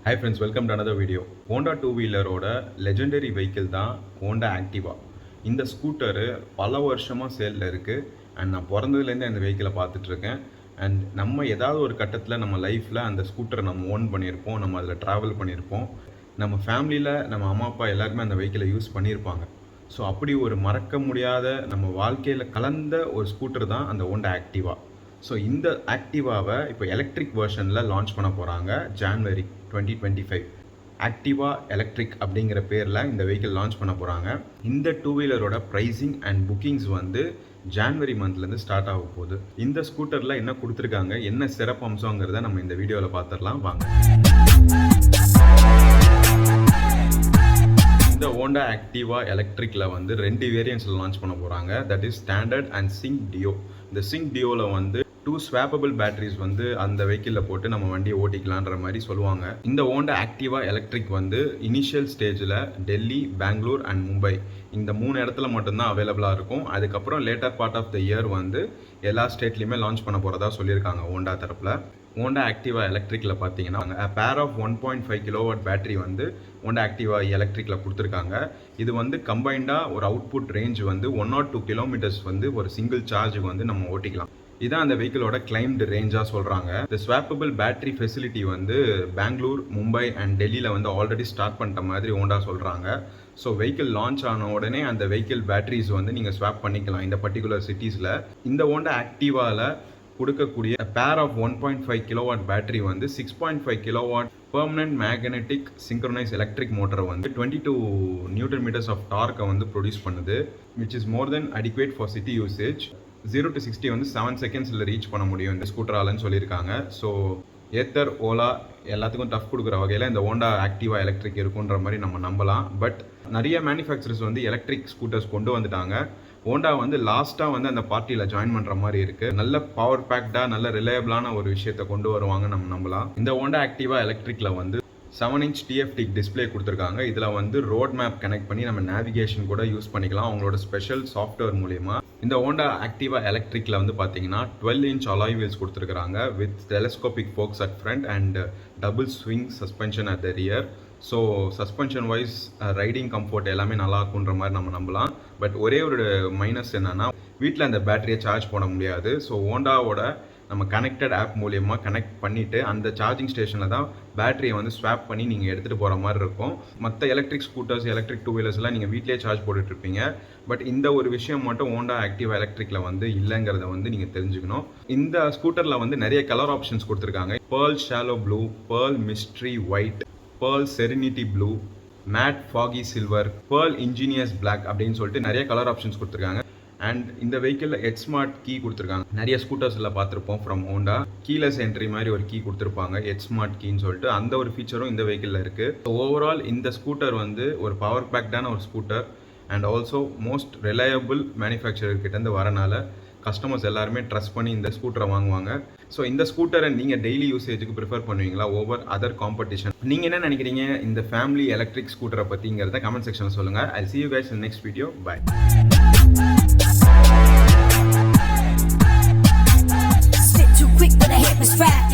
Hi friends, welcome to another video. Honda டூ-வீலரோட legendary vehicle தான் Honda Activa. இந்த scooter பல வருஷமாக சேலில் இருக்குது. அண்ட் நான் பிறந்ததுலேருந்து அந்த வெஹிக்கிளை பார்த்துட்ருக்கேன். அண்ட் நம்ம ஏதாவது ஒரு கட்டத்தில் நம்ம லைஃப்பில் அந்த ஸ்கூட்டரை நம்ம ஓன் பண்ணியிருப்போம், நம்ம அதில் ட்ராவல் பண்ணியிருப்போம். நம்ம ஃபேமிலியில் நம்ம அம்மா அப்பா எல்லாருமே அந்த வெஹிக்கிளை யூஸ் பண்ணியிருப்பாங்க. ஸோ அப்படி ஒரு மறக்க முடியாத நம்ம வாழ்க்கையில் கலந்த ஒரு ஸ்கூட்டர் தான் அந்த ஹோண்டா ஆக்டிவா. ஸோ இந்த ஆக்டிவாவை இப்போ எலக்ட்ரிக் வெர்ஷனில் லான்ச் பண்ண போகிறாங்க ஜான்வரி 2025. ஆக்டிவா எலக்ட்ரிக் அப்படிங்கிற பேரில் இந்த வெஹிக்கிள் லான்ச் பண்ண போகிறாங்க. இந்த டூ-வீலரோட ப்ரைஸிங் அண்ட் புக்கிங்ஸ் வந்து ஜான்வரி மந்த்லேருந்து ஸ்டார்ட் ஆக போகுது. இந்த ஸ்கூட்டரில் என்ன கொடுத்துருக்காங்க, என்ன சிறப்பு அம்சங்கிறத நம்ம இந்த வீடியோவில் பார்த்துடலாம் வாங்க. இந்த ஹோண்டா ஆக்டிவா எலக்ட்ரிக்கில் வந்து 2 வேரியன்ட்ஸில் லான்ச் பண்ண போகிறாங்க. That is standard and sync duo. இந்த சிங்க் டியோவில் வந்து 2 ஸ்வாப்பபிள் பேட்டரிஸ் வந்து அந்த வெஹிக்கிளில் போட்டு நம்ம வண்டியை ஓட்டிக்கலான்ற மாதிரி சொல்லுவாங்க. இந்த ஹோண்டா ஆக்டிவா எலக்ட்ரிக் வந்து இனிஷியல் ஸ்டேஜில் டெல்லி, பெங்களூர் அண்ட் மும்பை இந்த 3 இடத்துல மட்டும்தான் அவைலபிளாக இருக்கும். அதுக்கப்புறம் later part of the year வந்து எல்லா ஸ்டேட்லேயுமே லான்ச் பண்ண போகிறதா சொல்லியிருக்காங்க ஹோண்டா தரப்பில். ஹோண்டா ஆக்டிவா எலக்ட்ரிக்கில் பார்த்தீங்கன்னா பேர் ஆஃப் 1.5 கிலோவாட் பேட்டரி வந்து ஹோண்டா ஆக்டிவா எலக்ட்ரிக்கில் கொடுத்துருக்காங்க. இது வந்து கம்பைண்டாக ஒரு அவுட்புட் ரேஞ்ச் வந்து 1 or 2 கிலோமீட்டர்ஸ் வந்து ஒரு சிங்கிள் சார்ஜுக்கு வந்து நம்ம ஓட்டிக்கலாம். இதான் அந்த வெஹிக்கிளோட கிளைம்டு ரேஞ்சாக சொல்கிறாங்க. இந்த ஸ்வாப்பபிள் பேட்டரி ஃபெசிலிட்டி வந்து பெங்களூர், மும்பை அண்ட் டெல்லியில் வந்து ஆல்ரெடி ஸ்டார்ட் பண்ணிட்ட மாதிரி ஹோண்டா சொல்கிறாங்க. ஸோ வெஹிக்கிள் லான்ச் ஆன உடனே அந்த வெஹிக்கிள் பேட்டரிஸ் வந்து நீங்கள் ஸ்வாப் பண்ணிக்கலாம் இந்த பர்டிகுலர் சிட்டிஸில். இந்த ஹோண்டா ஆக்டிவாவில் கொடுக்கக்கூடிய பேர் ஆஃப் 1.5 கிலோவாட் பேட்டரி வந்து 6.5 kilowatt permanent magnetic synchronise electric மோட்டரை வந்து 22 நியூட்டன் மீட்டர்ஸ் ஆஃப் டார்க்கை வந்து ப்ரொடியூஸ் பண்ணுது, which is more then adequate for city usage. 0 to 60 வந்து 7 செகண்ட்ஸில் ரீச் பண்ண முடியும் இந்த ஸ்கூட்டராலன்னு சொல்லியிருக்காங்க. ஸோ ஏத்தர், ஓலா எல்லாத்துக்கும் டஃப் கொடுக்குற வகையில் இந்த ஹோண்டா ஆக்டிவா எலக்ட்ரிக் இருக்குன்ற மாதிரி நம்ம நம்பலாம். பட் நிறைய மேனுஃபேக்சரர்ஸ் வந்து எலக்ட்ரிக் ஸ்கூட்டர்ஸ் கொண்டு வந்துட்டாங்க. ஹோண்டா வந்து லாஸ்ட்டாக வந்து அந்த பார்ட்டியில் ஜாயின் பண்ணுற மாதிரி இருக்குது. நல்ல பவர் பேக்டாக நல்ல ரிலையபிளான ஒரு விஷயத்தை கொண்டு வருவாங்க நம்ம நம்பலாம். இந்த ஹோண்டா ஆக்டிவா எலக்ட்ரிக்கில் வந்து 7-inch TFT டிஸ்பிளே கொடுத்துருக்காங்க. இதில் வந்து ரோட் மேப் கனெக்ட் பண்ணி நம்ம நேவிகேஷன் கூட யூஸ் பண்ணிக்கலாம் அவங்களோட ஸ்பெஷல் சாஃப்ட்வேர் மூலிமா. இந்த ஹோண்டா ஆக்டிவா எலக்ட்ரிக்கில் வந்து பார்த்தீங்கன்னா 12-inch அலாய் வீல்ஸ் கொடுத்துருக்காங்க with telescopic forks at front and double swing suspension at the rear. So suspension wise riding comfort எல்லாமே நல்லா இருக்குன்ற மாதிரி நம்ம நம்பலாம். பட் ஒரே ஒரு மைனஸ் என்னென்னா வீட்டில் அந்த பேட்டரியை சார்ஜ் போட முடியாது. ஸோ ஹோண்டாவோட நம்ம கனெக்டட் ஆப் மூலியமாக கனெக்ட் பண்ணிவிட்டு அந்த சார்ஜிங் ஸ்டேஷனில் தான் பேட்டரியை வந்து ஸ்வாப் பண்ணி நீங்கள் எடுத்துகிட்டு போகிற மாதிரி இருக்கும். மற்ற எலக்ட்ரிக் ஸ்கூட்டர்ஸ், எலக்ட்ரிக் டூ-வீலர்ஸ்லாம் நீங்கள் வீட்டிலே சார்ஜ் போட்டுட்ருப்பீங்க. பட் இந்த ஒரு விஷயம் மட்டும் ஹோண்டா ஆக்டிவா எலக்ட்ரிக்கில் வந்து இல்லைங்கிறத வந்து நீங்கள் தெரிஞ்சுக்கணும். இந்த ஸ்கூட்டரில் வந்து நிறைய கலர் ஆப்ஷன்ஸ் கொடுத்துருக்காங்க. Pearl shallow blue, pearl misty white, pearl serenity blue, matte foggy silver, pearl இன்ஜினியர்ஸ் பிளாக் அப்படின்னு சொல்லிட்டு நிறைய கலர் ஆப்ஷன்ஸ் கொடுத்துருக்காங்க. அண்ட் இந்த வெஹிக்கிளில் ஹெட் ஸ்மார்ட் கீ கொடுத்துருக்காங்க. நிறைய ஸ்கூட்டர்ஸில் பார்த்துருப்போம் ஃப்ரம் ஹோண்டா கீலெஸ் என்ட்ரி மாதிரி ஒரு கீ கொடுத்துருப்பாங்க, ஹெட் ஸ்மார்ட் கீன்னு சொல்லிட்டு. அந்த ஒரு ஃபீச்சரும் இந்த வெஹிக்கிளில் இருக்குது. ஸோ ஓவரால் இந்த ஸ்கூட்டர் வந்து ஒரு பவர் பேக்டான ஒரு scooter and also most reliable manufacturer கிட்டேருந்து வரனால கஸ்டமர்ஸ் எல்லாருமே ட்ரஸ்ட் பண்ணி இந்த ஸ்கூட்டரை வாங்குவாங்க. ஸோ இந்த ஸ்கூட்டரை நீங்கள் டெய்லி யூசேஜுக்கு ப்ரிஃபர் பண்ணுவீங்களா ஓவர் அதர் காம்படிஷன்? நீங்கள் என்ன நினைக்கிறீங்க இந்த ஃபேமிலி எலக்ட்ரிக் ஸ்கூட்டரை பற்றிங்கிறத கமெண்ட் செக்ஷனில் சொல்லுங்கள். ஐ see you guys in the next video. Bye. Spit too quick, but I hit my strap.